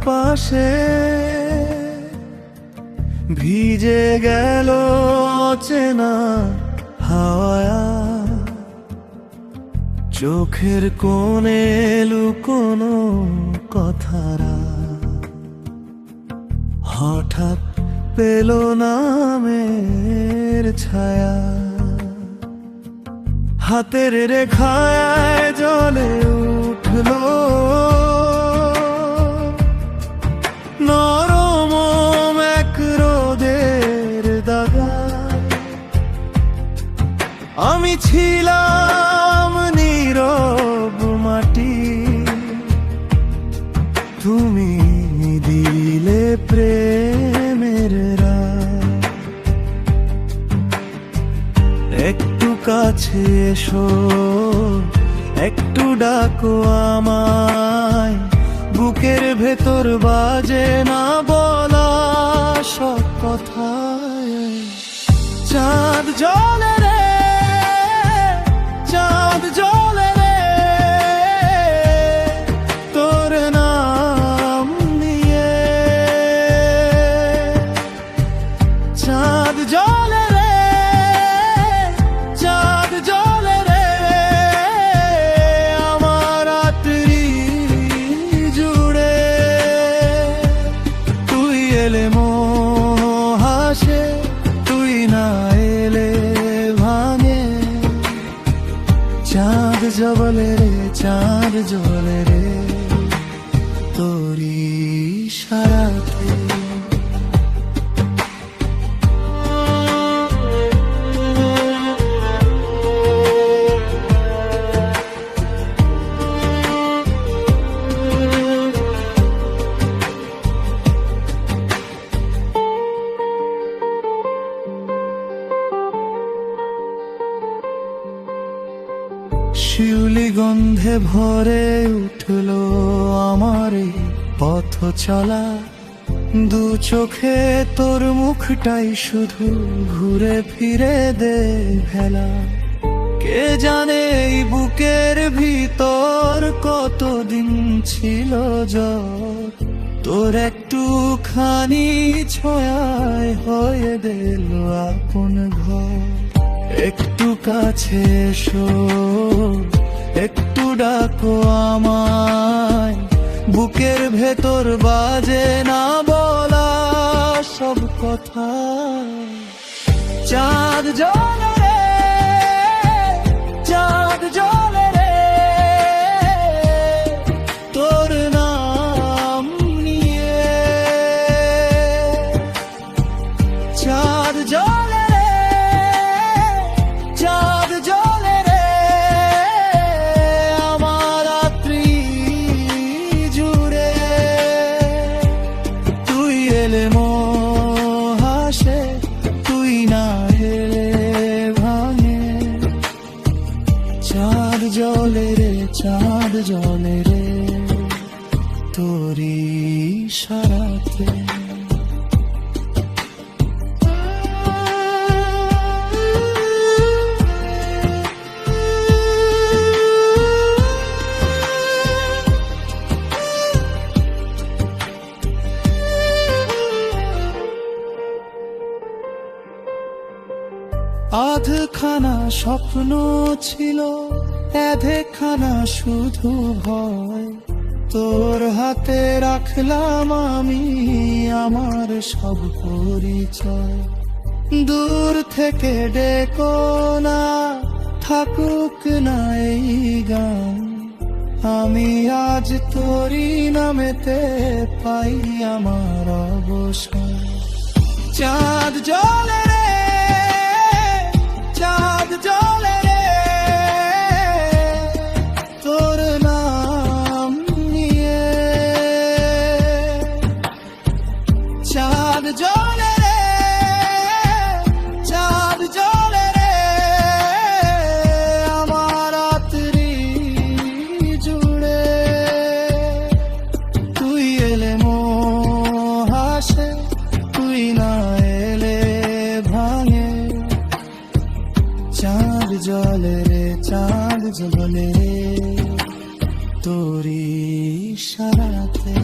পাশে ভিজে গেল অচেনা হাওয়া, চোখের কোণে লুকোনো কথারা হঠাৎ পেল নামের ছায়া। হাতের রেখায় জ্বলে উঠল নরম এক রোদের দাগা। আমি ছিলাম নীরব মাটি, তুমি দিলে প্রেমের রাত। একটু কাছে এসো, একটু ডাকো আমায়, বুকের ভেতর বাজে না বলা সব কথায়। চাঁদ জ্বলে রে, চাঁদ জ্বলে রে, তোর নাম নিয়ে। চাঁদ জ্বলে রে, চাঁদ জ্বলে রে, আমার রাত্রি জুড়ে। তুই এলে মোহ হাসে, তুই না এলে ভাঙে। চাঁদ জ্বলে রে, চাঁদ জ্বলে রে, তোরি ইশারাতে। শিউলি গন্ধে ভরে উঠল আমার এই পথ চলা। দু চোখে তোর মুখটাই শুধু ঘুরে ফিরে দে ভেলা। কে জানে এই বুকের ভিতর কতদিন ছিল জ্বর, তোর একটুখানি ছোঁয়ায় হয়ে দিল আপন ঘর। একটু কাছে এসো, একটু ডাকো আমায়, বুকের ভেতর বাজে না বলা সব কথা। চাঁদ জ্বলে রে, চাঁদ জ্বলে রে, তোর নাম নিয়ে। চাঁদ জ্বলে রে, চাঁদ জ্বলে রে, আমার রাত্রি জুড়ে। তুই এলে মোহ হাসে, তুই না এলে ভাঙে। চাঁদ জ্বলে রে, চাঁদ জ্বলে রে, তোরি ইশারাতে। আধখানা স্বপ্ন ছিল, এধখানা শুধু ভয়। তোর হাতে রাখলাম আমি আমার সব পরিচয়। দূর থেকে ডেকো না, থাকুক না এই গান। আমি আজ তোরি নামেতে পাই আমার অবসর। চাঁদ জ্বলে রে, চাঁদ জ্বলে রে, তোর নাম নিয়ে। চাঁদ জ্বলে রে, চাঁদ জ্বলে রে, আমার রাত্রি জুড়ে। তুই এলে মোহ হাসে, তুই না এলে ভাঙে। চাঁদ জ্বলে রে, চাঁদ জ্বলে রে, তোরি ইশারাতে।